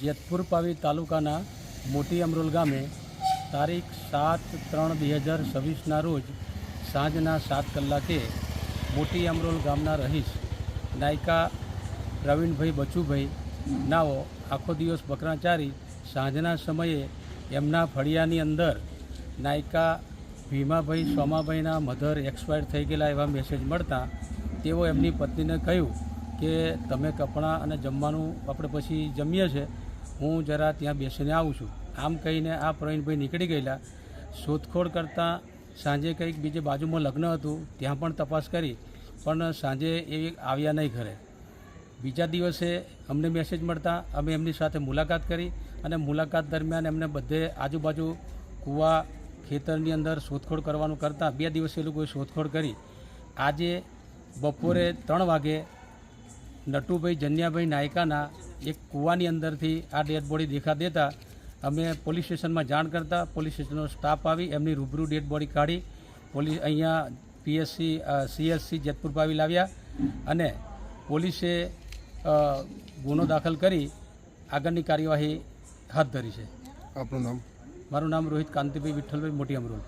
જેતપુર પાવી તાલુકાના મોટી અમરોલ ગામે તારીખ 7/3/2026ના રોજ સાંજના 7 કલાકે મોટી અમરોલ ગામના રહીશ નાયકા પ્રવીણભાઈ બચુભાઈ નાઓ આખો દિવસ બકરા ચારી સાંજના સમયે એમના ફળિયાની અંદર નાયકા ભીમાભાઈ સોમાભાઈના મધર એક્સપાયર થઈ ગયેલા એવા મેસેજ મળતા તેઓ એમની પત્નીને કહ્યું કે તમે કપડાં અને જમવાનું આપણે પછી જમીએ છે, હું જરા ત્યાં બેસીને આવું છું. આમ કહીને આ પ્રવીણભાઈ નીકળી ગયેલા. શોધખોળ કરતાં સાંજે કંઈક બીજે બાજુમાં લગ્ન હતું ત્યાં પણ તપાસ કરી, પણ સાંજે એ આવ્યા નહીં ઘરે. બીજા દિવસે અમને મેસેજ મળતા અમે એમની સાથે મુલાકાત કરી અને મુલાકાત દરમિયાન એમને બધે આજુબાજુ કૂવા ખેતરની અંદર શોધખોળ કરવાનું કરતાં 2 દિવસે એ લોકોએ શોધખોળ કરી. આજે બપોરે 3 વાગે નટુભાઈ જન્યાભાઈ નાયકાના એક કૂવાની અંદરથી આ ડેડ બોડી દેખા દેતા અમે પોલીસ સ્ટેશનમાં જાણ કરતાં પોલીસ સ્ટેશનનો સ્ટાફ આવી એમની રૂબરૂ ડેડ બોડી કાઢી અહીંયા CSC જેતપુર પાવી લાવ્યા અને પોલીસે ગુનો દાખલ કરી આગળની કાર્યવાહી હાથ ધરી છે. આપનું નામ? મારું નામ રોહિત કાંતિભાઈ વિઠ્ઠલભાઈ મોટી અમરોલ.